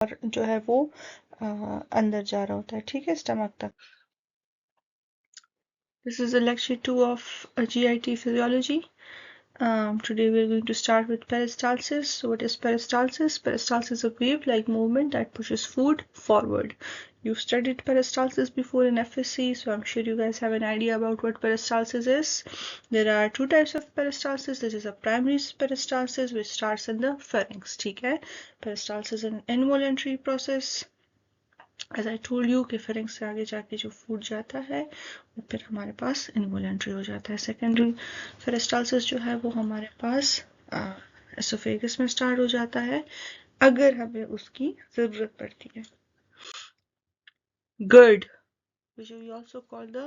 और जो है वो अंदर जा रहा होता है, ठीक है, स्टमक तक। This is the lecture 2 of GIT physiology. Today we are going to start with peristalsis. So what is peristalsis? Peristalsis is a wave-like movement that pushes food forward. You've studied peristalsis before in FSC, so I'm sure you guys have an idea about what peristalsis is. There are two types of peristalsis. This is a primary peristalsis which starts in the pharynx. ठीक है? Peristalsis is an involuntary process. As I told you कि pharynx से आगे जाके जो food जाता है वो फिर हमारे पास इनवॉलेंट्री हो जाता है। सेकेंडरी पेरिस्टालसिस जो है वो हमारे पास एसोफेगस में स्टार्ट हो जाता है अगर हमें उसकी जरूरत पड़ती है। GERD, which we also call the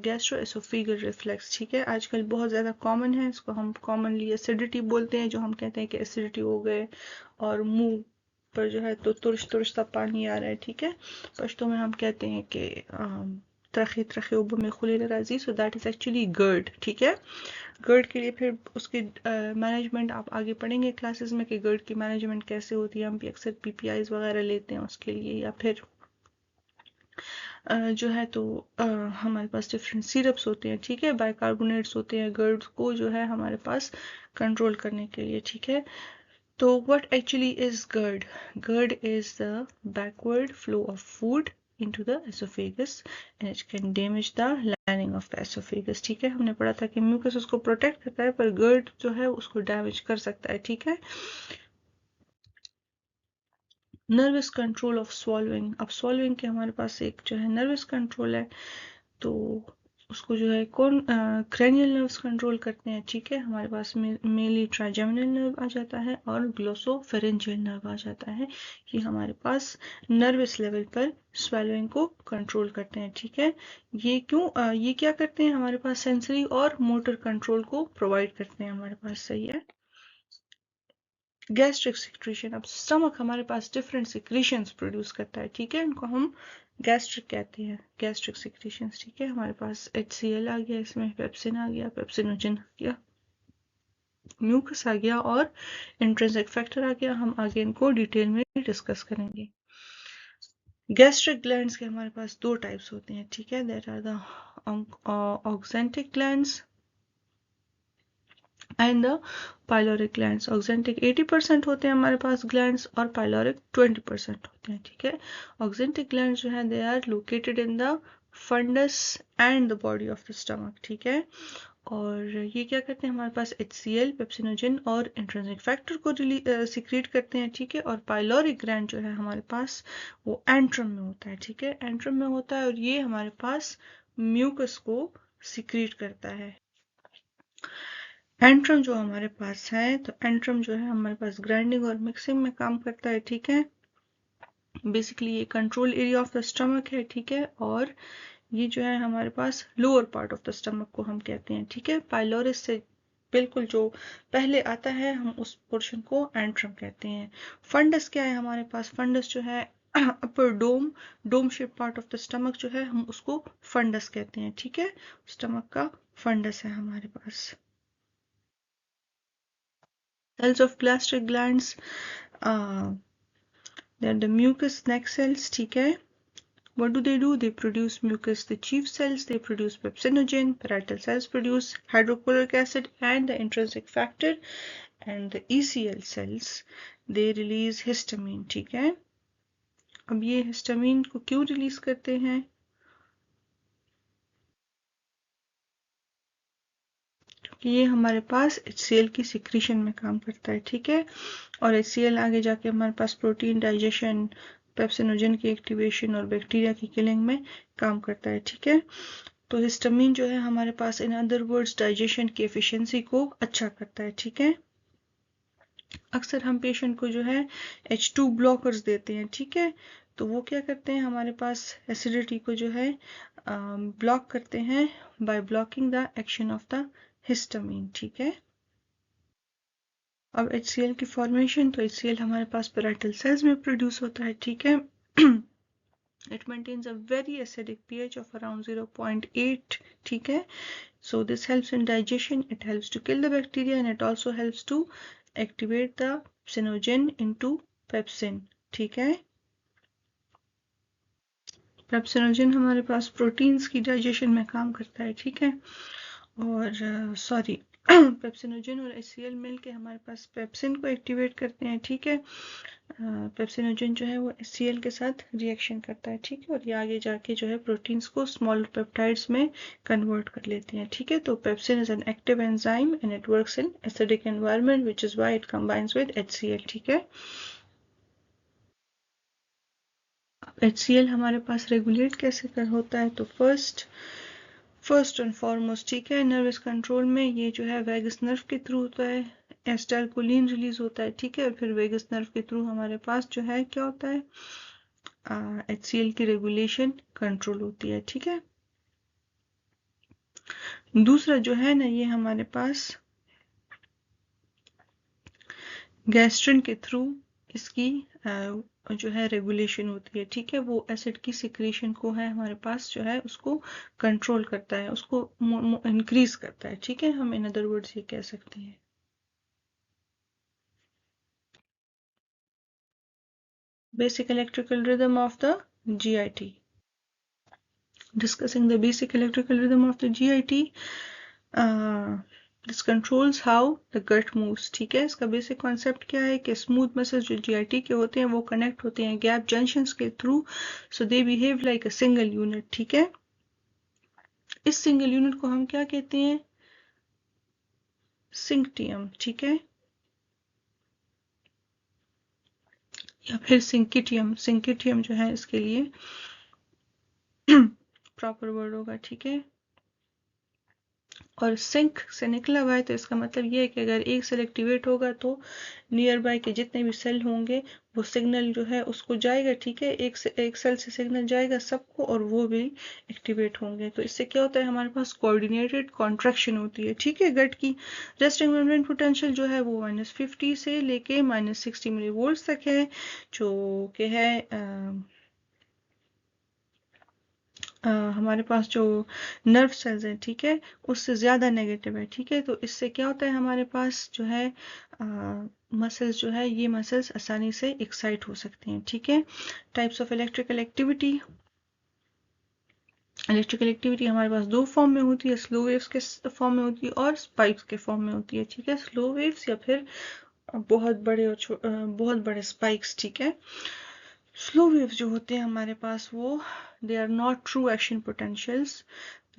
gastroesophageal reflex, ठीक है, आजकल बहुत ज़्यादा कॉमन है। इसको हम कॉमनली एसिडिटी बोलते हैं, जो हम कहते हैं कि एसिडिटी हो गए और मुंह पर जो है तो तुरश तुरश सा पानी आ रहा है, ठीक है। पश्तो में हम कहते हैं कि त्रखे त्रखे उब में खुले राजी, सो दैट इज एक्चुअली गर्ड, ठीक है। गर्ड के लिए फिर उसकी मैनेजमेंट आप आगे पढ़ेंगे क्लासेस में कि गर्ड की मैनेजमेंट कैसे होती है। हम भी अक्सर पीपीआईज वगैरह लेते हैं उसके लिए, या फिर जो है तो हमारे पास डिफरेंट सिरप्स होते हैं, ठीक है, बाइकार्बोनेट्स होते हैं गर्ड को जो है हमारे पास कंट्रोल करने के लिए, ठीक है। तो what actually is GERD? GERD is the backward flow of food into the esophagus and it can damage the lining of the esophagus, ठीक है। हमने पढ़ा था कि म्यूकस उसको प्रोटेक्ट करता है पर GERD जो है उसको डैमेज कर सकता है, ठीक है। नर्वस कंट्रोल ऑफ स्वॉलोइंग, अब स्वॉलोइंग के हमारे पास एक जो है नर्वस कंट्रोल है, तो उसको जो है कौन क्रेनियल नर्व्स कंट्रोल करते हैं, ठीक है। हमारे पास मेनली ट्राइजेमिनल नर्व आ जाता है और ग्लोसोफेरेंजियल नर्व आ जाता है, ये हमारे पास नर्वस लेवल पर स्वेलोइंग को कंट्रोल करते हैं, ठीक है। ये क्यों ये क्या करते हैं, हमारे पास सेंसरी और मोटर कंट्रोल को प्रोवाइड करते हैं हमारे पास, सही है। गैस्ट्रिक सिक्रीशन, अब स्टमक हमारे पास डिफरेंट सिक्रीशंस प्रोड्यूस करता है, ठीक है, इनको हम गैस्ट्रिक कहते हैं, गैस्ट्रिक सिक्रीशंस, ठीक है। हमारे पास HCl आ गया, इसमें पेप्सिन आ गया, पेप्सिनोजन आ गया, म्यूकस आ गया और इंट्रिंसिक फैक्टर आ गया। हम आगे इनको डिटेल में डिस्कस करेंगे। गैस्ट्रिक ग्लैंड्स के हमारे पास दो टाइप्स होते हैं, ठीक है, there are the oxyntic glands and the pyloric glands. Oxyntic 80% होते हैं हमारे पास ग्लैंड्स और पाइलोरिक 20% होते हैं, ठीक है। ऑक्जेंटिक ग्लैंड्स जो है they are located in the fundus and the body of the stomach, ठीक है। और ये क्या करते हैं, हमारे पास HCl, पेप्सिनोजन और इंट्रिंसिक फैक्टर को सिक्रीट करते हैं, ठीक है। और पाइलोरिक ग्लैंड जो है हमारे पास वो एंट्रम में होता है, ठीक है, एंट्रम में होता है और ये हमारे पास म्यूकस को सिक्रीट करता है। एंट्रम जो हमारे पास है, तो एंट्रम जो है हमारे पास ग्राइंडिंग और मिक्सिंग में काम करता है, ठीक है। बेसिकली ये control area of the stomach है, ठीक है। और ये जो है हमारे पास lower part of the stomach को हम कहते हैं, ठीक है। पाइलोरिस से बिल्कुल जो पहले आता है हम उस पोर्शन को एंट्रम कहते हैं। फंडस क्या है हमारे पास, फंडस जो है upper dome shape part of the stomach जो है हम उसको फंडस कहते हैं, ठीक है। स्टमक का फंडस है हमारे पास। Cells of gastric glands, they are the mucous neck cells, ठीक है। What do? They produce mucus. The chief cells, they produce pepsinogen. Parietal cells produce hydrochloric acid and the intrinsic factor. And the ECL cells, they release histamine, ठीक है। अब ये histamine को क्यों release करते हैं, क्योंकि ये हमारे पास HCl की सिक्रीशन में काम करता है, ठीक है। और HCl आगे जाके हमारे पास प्रोटीन डाइजेशन, पेप्सिनोजन की एक्टिवेशन और बैक्टीरिया की किलिंग में काम करता है, ठीक है। तो हिस्टामिन जो है हमारे पास इन अदर वर्ड्स डाइजेशन की एफिशिएंसी को अच्छा करता है, ठीक है। अक्सर हम पेशेंट को जो है H2 ब्लॉकर्स देते हैं, ठीक है। तो वो क्या करते हैं, हमारे पास एसिडिटी को जो है ब्लॉक करते हैं by blocking the action of the histamine, ठीक है। अब HCl की फॉर्मेशन, तो HCl हमारे पास पैराइटल सेल्स में प्रोड्यूस होता है, ठीक है। It maintains a very acidic pH of around 0.8, ठीक है। So this helps in digestion, it helps to kill the bacteria and it also helps to activate the psinogen into pepsin, ठीक है। Pepsinogen हमारे पास proteins की digestion में काम करता है, ठीक है। और सॉरी पेप्सिनोजन और HCl मिलके हमारे पास पेप्सिन को एक्टिवेट करते हैं, ठीक है। पेप्सिनोजन जो है वो HCl के साथ रिएक्शन करता है, ठीक है, और ये आगे जाके जो है प्रोटीन्स को स्मॉल पेप्टाइड्स में कन्वर्ट कर लेते हैं, ठीक है। तो pepsin is an active enzyme and it works in acidic environment which is why it combines with HCl, ठीक है। HCl हमारे पास रेगुलेट कैसे कर होता है, तो फर्स्ट एंड फॉरमोस्ट, ठीक है, नर्वस कंट्रोल में ये जो है वेगस नर्व के थ्रू होता है, एसिटाइलकोलिन रिलीज होता है, ठीक है, और फिर वेगस नर्व के थ्रू हमारे पास जो है क्या होता है, HCl की रेगुलेशन कंट्रोल होती है, ठीक है। दूसरा जो है ना, ये हमारे पास गैस्ट्रिन के थ्रू इसकी जो है रेगुलेशन होती है, ठीक है। वो एसिड की सिक्रीशन को है हमारे पास जो है उसको कंट्रोल करता है, उसको इंक्रीज करता है, ठीक है, हम इन अदर वर्ड्स ये कह सकते हैं। Basic electrical rhythm of the GIT. Discussing the basic electrical rhythm of the GIT. This controls how the gut moves, ठीक है। इसका बेसिक कॉन्सेप्ट क्या है कि स्मूथ मसल्स जो GIT के होते हैं वो कनेक्ट होते हैं गैप जंक्शंस के through, so they behave like a single unit, ठीक है। इस सिंगल यूनिट को हम क्या कहते हैं, सिंक्टियम, ठीक है, या फिर सिंकिटियम। सिंकिटियम जो है इसके लिए प्रॉपर वर्ड होगा, ठीक है। और सिंक से निकला हुआ है तो इसका मतलब ये है कि अगर एक सेल एक्टिवेट होगा तो नियर बाय के जितने भी सेल होंगे वो सिग्नल जो है उसको जाएगा, ठीक है, एक सेल से सिग्नल जाएगा सबको और वो भी एक्टिवेट होंगे। तो इससे क्या होता है, हमारे पास कोऑर्डिनेटेड कॉन्ट्रैक्शन होती है, ठीक है, गट की। रेस्टिंग मेम्ब्रेन पोटेंशियल जो है वो -50 से लेके -60 मिलीवोल्ट तक है, जो कि है हमारे पास जो नर्व सेल्स हैं, ठीक है, उससे ज़्यादा नेगेटिव है, ठीक है। तो इससे क्या होता है, हमारे पास जो है मसल्स जो है ये मसल्स आसानी से एक्साइट हो सकते हैं, ठीक है। Types of electrical activity. Electrical activity हमारे पास दो फॉर्म में होती है, स्लो वेव्स के फॉर्म में होती है और स्पाइक्स के फॉर्म में होती है, ठीक है। स्लो वेव्स या फिर बहुत बड़े और बहुत बड़े स्पाइक्स, ठीक है। स्लो वेव्स जो होते हैं हमारे पास वो they are not true action potentials,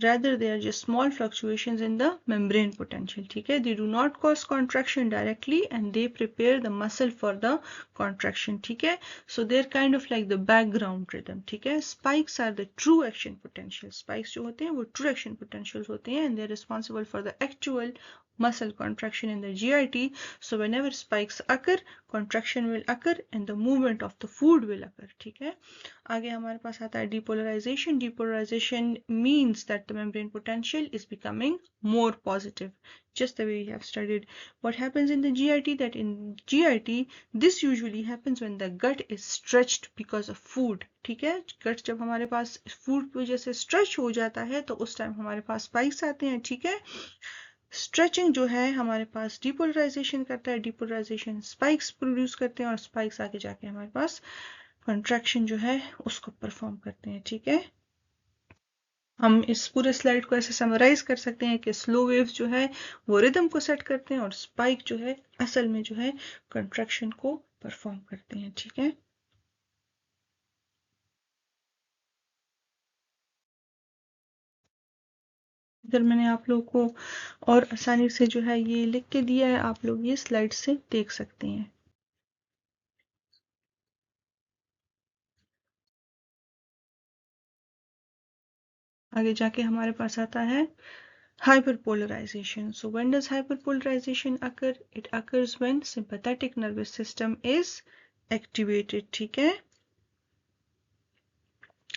rather they are just small fluctuations in the membrane potential, ठीक है। They do not cause contraction directly and they prepare the muscle for the contraction, ठीक है। So they're kind of like the background rhythm, ठीक है। Spikes are the true action potentials. Spikes जो होते हैं वो true action potentials होते हैं and they're responsible for the actual muscle contraction in the GIT. So whenever spikes occur, contraction will occur and the movement of the food will occur, ठीक है। आगे हमारे पास आता है depolarization. Depolarization means that the membrane potential is becoming more positive, just the way we have studied. What happens in the GIT, that in GIT this usually happens when the gut is stretched because of food, ठीक है। गट जब हमारे पास food की वजह से stretch हो जाता है तो उस टाइम हमारे पास स्पाइक्स आते हैं, ठीक है। स्ट्रेचिंग जो है हमारे पास डिपोलराइजेशन करता है, डिपोलराइजेशन स्पाइक्स प्रोड्यूस करते हैं और स्पाइक्स आगे जाके हमारे पास कंट्रैक्शन जो है उसको परफॉर्म करते हैं, ठीक है। हम इस पूरे स्लाइड को ऐसे समराइज कर सकते हैं कि स्लो वेव्स जो है वो रिदम को सेट करते हैं और स्पाइक जो है असल में जो है कंट्रैक्शन को परफॉर्म करते हैं, ठीक है। इधर मैंने आप लोगों को और आसानी से जो है ये लिख के दिया है, आप लोग ये स्लाइड से देख सकते हैं। आगे जाके हमारे पास आता है hyperpolarization. So when does hyperpolarization occur? It occurs when sympathetic nervous system is activated, ठीक है।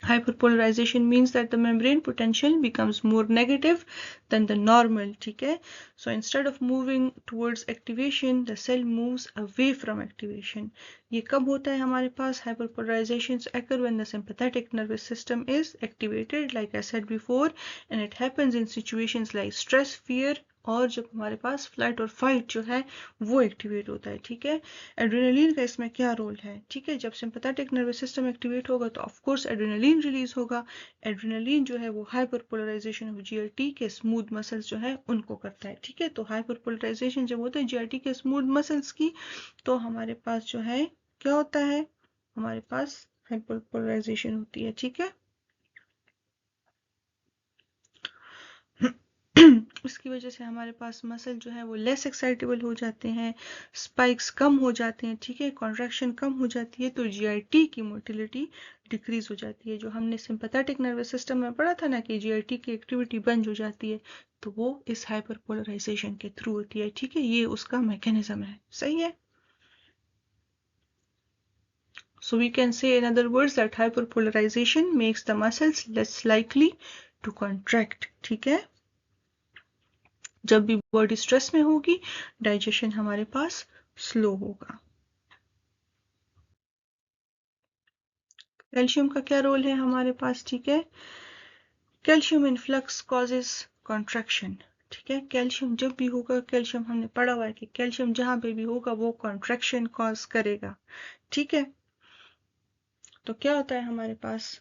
Hyperpolarization means that the membrane potential becomes more negative than the normal, ठीक है। So instead of moving towards activation, the cell moves away from activation. ये कब होता है हमारे पास, hyperpolarizations occur when the sympathetic nervous system is activated, like I said before, and it happens in situations like stress, fear, और जब हमारे पास flight और fight जो है वो एक्टिवेट होता है, ठीक है। एड्रेनलिन का इसमें क्या रोल है, ठीक है। जब सिंपैथेटिक नर्वस सिस्टम एक्टिवेट होगा तो ऑफ कोर्स एड्रेनलिन रिलीज होगा। एड्रेनलिन जो है वो हाइपरपोलराइजेशन ऑफ जीआईटी के स्मूथ मसल्स जो है उनको करता है, ठीक है। तो हाइपरपोलराइजेशन जब होता है जीआईटी के स्मूथ मसल्स की, तो हमारे पास जो है क्या होता है, हमारे पास हाइपरपोलराइजेशन होती है, ठीक है। उसकी वजह से हमारे पास मसल जो है वो लेस एक्साइटेबल हो जाते हैं, स्पाइक्स कम हो जाते हैं, ठीक है, कॉन्ट्रैक्शन कम हो जाती है, तो जीआईटी की मोटिलिटी डिक्रीज हो जाती है। जो हमने सिंपैथेटिक नर्वस सिस्टम में पढ़ा था ना कि जीआईटी की एक्टिविटी बंद हो जाती है, तो वो इस हाइपरपोलराइजेशन के थ्रू होती है, ठीक है। ये उसका मैकेनिज्म है, सही है। So we can say in other words that hyperpolarization makes the muscles less likely to contract, ठीक है। जब भी बॉडी स्ट्रेस में होगी डाइजेशन हमारे पास स्लो होगा। कैल्शियम का क्या रोल है हमारे पास, ठीक है। कैल्शियम इनफ्लक्स कॉजेस कॉन्ट्रैक्शन, ठीक है। कैल्शियम जब भी होगा, कैल्शियम हमने पढ़ा हुआ है कि कैल्शियम जहां पे भी होगा वो कॉन्ट्रैक्शन कॉज करेगा, ठीक है। तो क्या होता है हमारे पास,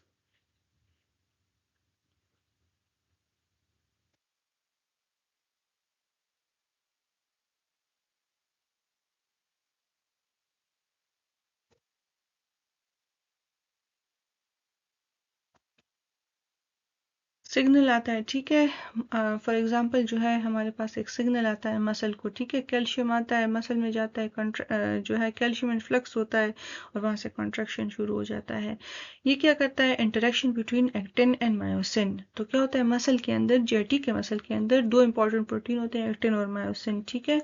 सिग्नल आता है, ठीक है। फॉर एग्जांपल जो है हमारे पास एक सिग्नल आता है मसल को, ठीक है। कैल्शियम आता है मसल में जाता है, जो है कैल्शियम इन्फ्लक्स होता है और वहां से कॉन्ट्रैक्शन शुरू हो जाता है। ये क्या करता है, interaction between actin and myosin. तो क्या होता है मसल के अंदर, जेटी के मसल के अंदर दो इंपॉर्टेंट प्रोटीन होते हैं, एक्टिन और मायोसिन, ठीक है।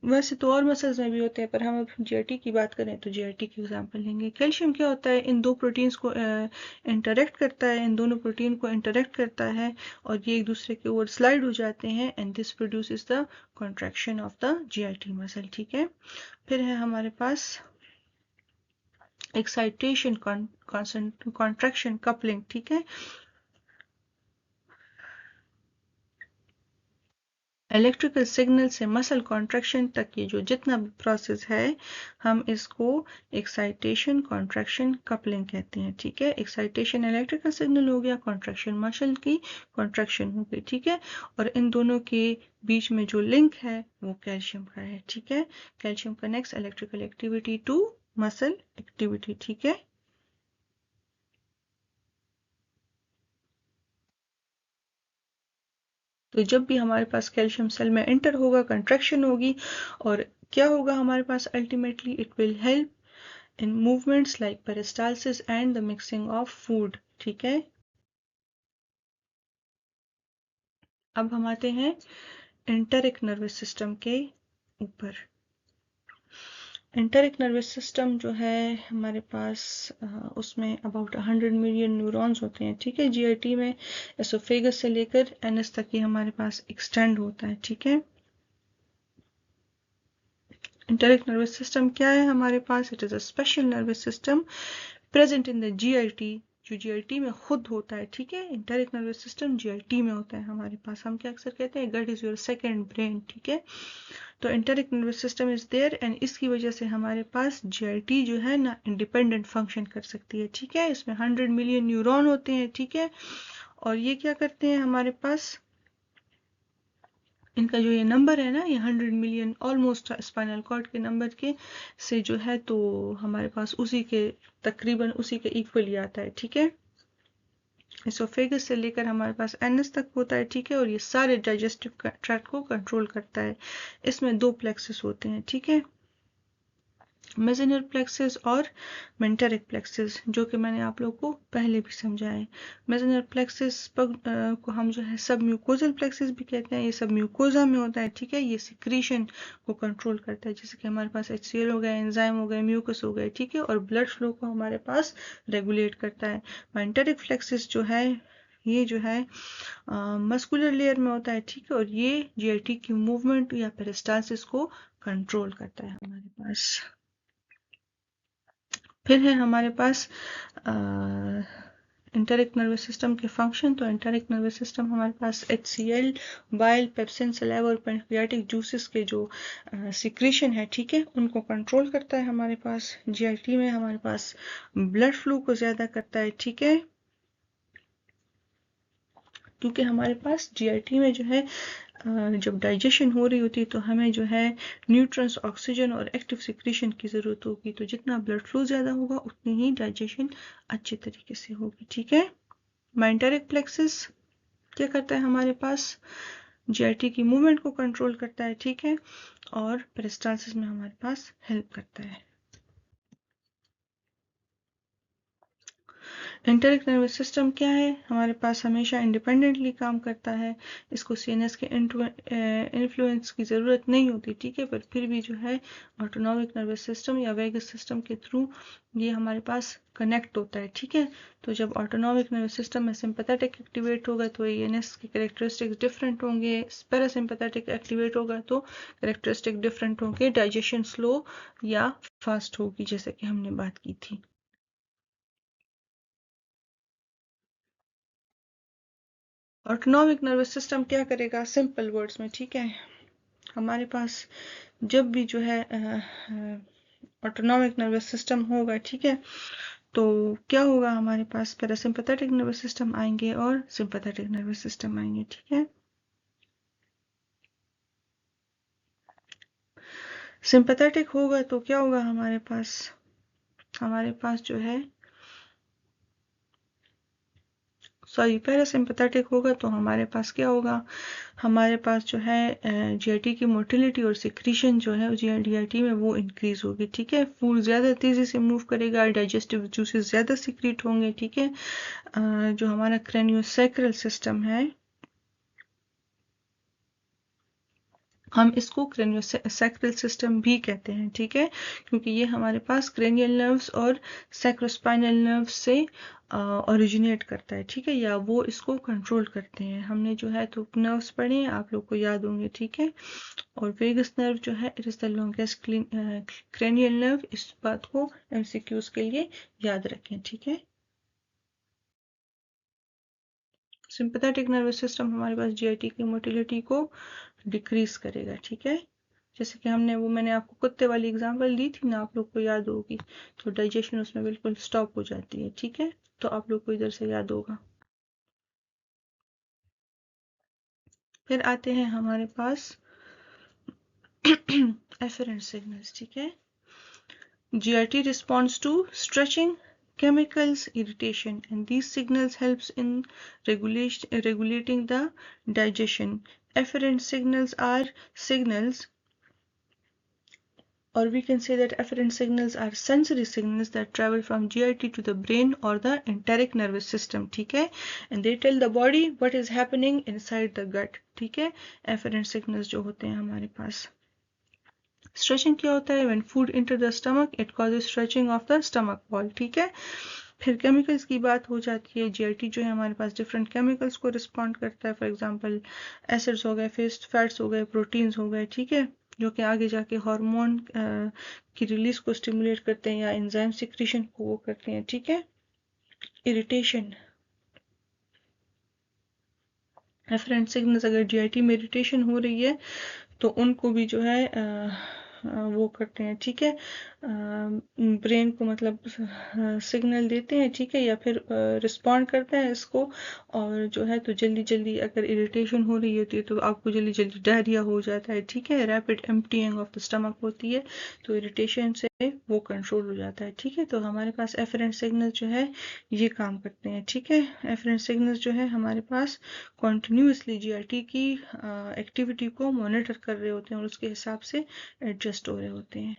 वैसे तो और मसल्स में भी होते हैं पर हम अब जीआईटी की बात करें तो जीआईटी की एग्जांपल लेंगे। कैल्शियम क्या होता है, इन दो प्रोटीन्स को इंटरेक्ट करता है, इन दोनों प्रोटीन को इंटरेक्ट करता है और ये एक दूसरे के ओर स्लाइड हो जाते हैं and this produces the contraction of the GIT muscle, ठीक है। फिर है हमारे पास एक्साइटेशन कॉन्ट्रैक्शन कपलिंग, ठीक है। इलेक्ट्रिकल सिग्नल से मसल कॉन्ट्रैक्शन तक ये जो जितना भी प्रोसेस है हम इसको एक्साइटेशन कॉन्ट्रैक्शन कपलिंग कहते हैं, ठीक है। एक्साइटेशन इलेक्ट्रिकल सिग्नल हो गया, कॉन्ट्रैक्शन मसल की कॉन्ट्रैक्शन हो गई, ठीक है। और इन दोनों के बीच में जो लिंक है वो कैल्शियम का है, ठीक है। Calcium connects electrical activity to muscle activity, ठीक है। तो जब भी हमारे पास कैल्शियम सेल में एंटर होगा कंट्रैक्शन होगी और क्या होगा हमारे पास, ultimately it will help in movements like peristalsis and the mixing of food, ठीक है। अब हम आते हैं एंटेरिक नर्वस सिस्टम के ऊपर। एंटेरिक नर्वस सिस्टम जो है हमारे पास, उसमें अबाउट 100 मिलियन न्यूरॉन्स होते हैं, ठीक है। जीआईटी में एसोफेगस से लेकर एनस तक ही हमारे पास एक्सटेंड होता है, ठीक है। Enteric nervous system क्या है हमारे पास, it is a special nervous system present in the GIT, जो जीआईटी में खुद होता है, ठीक है। इंटेरिक नर्वस सिस्टम जीआईटी में होता है हमारे पास। हम क्या अक्सर कहते हैं gut is your second brain, ठीक है। तो enteric nervous system is there and इसकी वजह से हमारे पास जीआईटी जो है ना इंडिपेंडेंट फंक्शन कर सकती है, ठीक है। इसमें 100 मिलियन न्यूरॉन होते हैं, ठीक है। और ये क्या करते हैं हमारे पास, इनका जो ये नंबर है ना, ये 100 मिलियन ऑलमोस्ट स्पाइनल कॉर्ड के नंबर के से जो है तो हमारे पास उसी के तकरीबन उसी के इक्वली आता है, ठीक है। इसोफेगस से लेकर हमारे पास एनस तक होता है, ठीक है। और ये सारे डाइजेस्टिव ट्रैक्ट को कंट्रोल करता है। इसमें दो प्लेक्सस होते हैं, ठीक है, मेसेनर प्लेक्सस और मेंटेरिक प्लेक्सस, जो कि मैंने आप लोगों को पहले भी समझाया है। मेसेनर प्लेक्सस को हम जो है सब म्यूकोजल प्लेक्सस भी कहते हैं। ये सब म्यूकोजा में होता है, ठीक है। ये सिक्रीशन को कंट्रोल करता है, जैसे कि हमारे पास HCl हो गया, एंजाइम हो गए, म्यूकस हो गए, ठीक है। और ब्लड फ्लो को हमारे पास रेगुलेट करता है। मेंटेरिक प्लेक्सस जो है ये जो है मस्कुलर लेयर में होता है, ठीक है। और ये जीआईटी की मूवमेंट या पेरिस्टालसिस को कंट्रोल करता है हमारे पास। फिर है हमारे पास इंटरिक नर्वस सिस्टम के फंक्शन, तो इंटरिक नर्वस सिस्टम हमारे पास HCl, बाइल, पेप्सिन, सलाइवा और पैंक्रियाटिक जूसेस के जो सिक्रीशन है, ठीक है, उनको कंट्रोल करता है हमारे पास। GIT में हमारे पास ब्लड फ्लो को ज्यादा करता है, ठीक है, क्योंकि हमारे पास GIT में जो है जब डाइजेशन हो रही होती है तो हमें जो है न्यूट्रंस, ऑक्सीजन और एक्टिव सिक्रीशन की ज़रूरत होगी, तो जितना ब्लड फ्लो ज़्यादा होगा उतनी ही डाइजेशन अच्छे तरीके से होगी, ठीक है। मेंटरिक प्लेक्सस क्या करता है हमारे पास, GIT की मूवमेंट को कंट्रोल करता है, ठीक है, और पेरिस्टालसिस में हमारे पास हेल्प करता है। एंटेरिक नर्वस सिस्टम क्या है, हमारे पास हमेशा इंडिपेंडेंटली काम करता है, इसको CNS के इन्फ्लुएंस की ज़रूरत नहीं होती, ठीक है, पर फिर भी जो है ऑटोनॉमिक नर्वस सिस्टम या वेगस सिस्टम के थ्रू ये हमारे पास कनेक्ट होता है, ठीक है। तो जब ऑटोनॉमिक नर्वस सिस्टम में सिंपैथेटिक एक्टिवेट होगा तो ANS के कैरेक्टरिस्टिक्स डिफरेंट होंगे, पैरासिम्पैथेटिक एक्टिवेट होगा तो कैरेक्टरिस्टिक डिफरेंट होंगे, डाइजेशन स्लो या फास्ट होगी, जैसे कि हमने बात की थी। ऑटोनॉमिक नर्वस सिस्टम क्या करेगा, सिंपल वर्ड्स में, ठीक है, हमारे पास जब भी जो है ऑटोनॉमिक नर्वस सिस्टम होगा, ठीक है, तो क्या होगा, हमारे पास पैरासिम्पैथेटिक नर्वस सिस्टम आएंगे और सिंपैथेटिक नर्वस सिस्टम आएंगे, ठीक है। सिंपैथेटिक होगा तो क्या होगा, हमारे पास जो है पैरासिम्पैथेटिक होगा तो हमारे पास क्या होगा, हमारे पास जो है GIT की मोटिलिटी और सिक्रीशन जो है GIT में वो इंक्रीज होगी, ठीक है, फूड ज़्यादा तेज़ी से मूव करेगा, डाइजेस्टिव जूसेस ज़्यादा सिक्रीट होंगे, ठीक है। जो हमारा क्रेनियोसैक्रल सिस्टम है, हम इसको क्रेनियोसैक्रल सिस्टम भी कहते हैं, ठीक है, क्योंकि ये हमारे पास क्रेनियल नर्व्स और सैक्रोस्पाइनल नर्व्स से ओरिजिनेट करता है, ठीक है, या वो इसको कंट्रोल करते हैं। हमने जो है तो नर्व्स पढ़े हैं, आप लोग को याद होंगे, ठीक है, और वेगस नर्व जो है it is the longest cranial nerve, इस बात को MCQs के लिए याद रखें, ठीक है। सिंपैथेटिक नर्वस सिस्टम हमारे पास GIT की मोटिलिटी को डिक्रीज करेगा, ठीक है, जैसे कि मैंने आपको कुत्ते वाली एग्जांपल दी थी ना, आप लोग को याद होगी, तो डाइजेशन उसमें बिल्कुल स्टॉप हो जाती है, ठीक है, तो आप लोग को इधर से याद होगा। फिर आते हैं हमारे पास एफरेंट सिग्नल्स, ठीक है। GIT responds to stretching, chemicals, irritation, and these signals helps in regulating the digestion. Efferent signals are signals, or we can say that efferent signals are sensory signals that travel from GIT to the brain or the enteric nervous system, ठीक है, and they tell the body what is happening inside the gut, ठीक है। efferent signals जो होते हैं हमारे पास, stretching क्या होता है, when food enter the stomach it causes stretching of the stomach wall, ठीक है। फिर केमिकल्स की बात हो जाती है, GIT जो है हमारे पास डिफरेंट केमिकल्स को रिस्पॉन्ड करता है, फॉर एग्जांपल एसिड्स हो गए, फैट्स हो गए, प्रोटीन्स हो गए, ठीक है, जो कि आगे जाके हार्मोन की रिलीज को स्टिमुलेट करते हैं या एंजाइम सिक्रीशन को वो करते हैं, ठीक है। इरिटेशन, एफरेंट सिग्नल्स, अगर GIT में इरिटेशन हो रही है तो उनको भी जो है वो करते हैं, ठीक है, ब्रेन को मतलब सिग्नल देते हैं, ठीक है, या फिर रिस्पॉन्ड करते हैं इसको, और जो है तो जल्दी जल्दी अगर इरिटेशन हो रही होती है तो आपको जल्दी जल्दी डायरिया हो जाता है, ठीक है, rapid emptying of the stomach होती है, तो इरिटेशन से वो कंट्रोल हो जाता है, ठीक है। तो हमारे पास एफरेंट सिग्नल जो है ये काम करते हैं, ठीक है। एफरेंट सिग्नल जो है हमारे पास कॉन्टिन्यूसली GIT की एक्टिविटी को मॉनिटर कर रहे होते हैं और उसके हिसाब से एडजस्ट हो रहे होते हैं।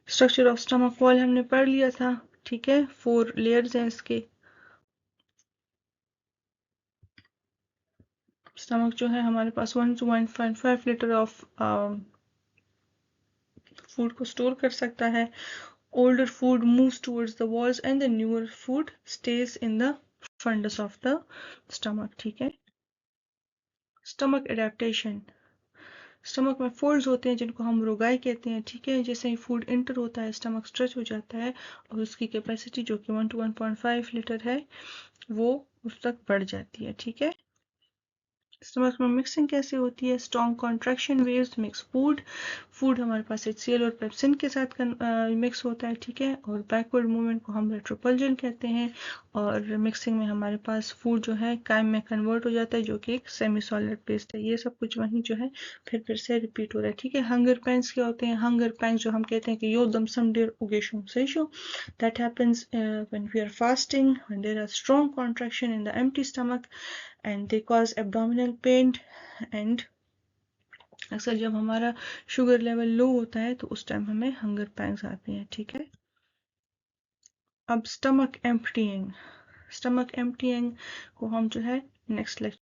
स्ट्रक्चर ऑफ स्टमक वॉल हमने पढ़ लिया था, ठीक है, 4 लेयर्स हैं इसके। स्टमक जो है हमारे पास 1 to 1.5 लीटर ऑफ फूड को स्टोर कर सकता है। Older food moves towards the walls and the newer food stays in the fundus of the stomach, ठीक है। स्टमक एडेप्टेशन, स्टमक में फोल्ड्स होते हैं जिनको हम रोगाई कहते हैं, ठीक है। जैसे ही फूड इंटर होता है स्टमक स्ट्रेच हो जाता है और उसकी कैपेसिटी जो कि 1 to 1.5 लीटर है वो उस तक बढ़ जाती है, ठीक है। स्टमक में मिक्सिंग कैसे होती है? Strong contraction waves mix food. Food हमारे पास HCl और पेप्सिन के साथ मिक्स होता है, ठीक है। और बैकवर्ड मूवमेंट को हम रेट्रोपल्जन कहते हैं। और मिक्सिंग में हमारे पास फूड जो है काइम में कन्वर्ट हो जाता है जो कि एक सेमी सॉलिड पेस्ट है। ये सब कुछ वहीं जो है फिर से रिपीट हो रहा है, ठीक है। हंगर पैंस क्या होते हैं? हंगर पैंस जो हम कहते हैं कि यो दम सम der उगेशुम सेशो, that happens when we are fasting, when there are strong contraction in the empty stomach and they cause abdominal pain and अक्सर जब हमारा शुगर लेवल लो होता है तो उस टाइम हमें हंगर पैंग्स आते हैं, ठीक है। अब स्टमक एम्प्टीइंग को हम जो है नेक्स्ट लेक्चर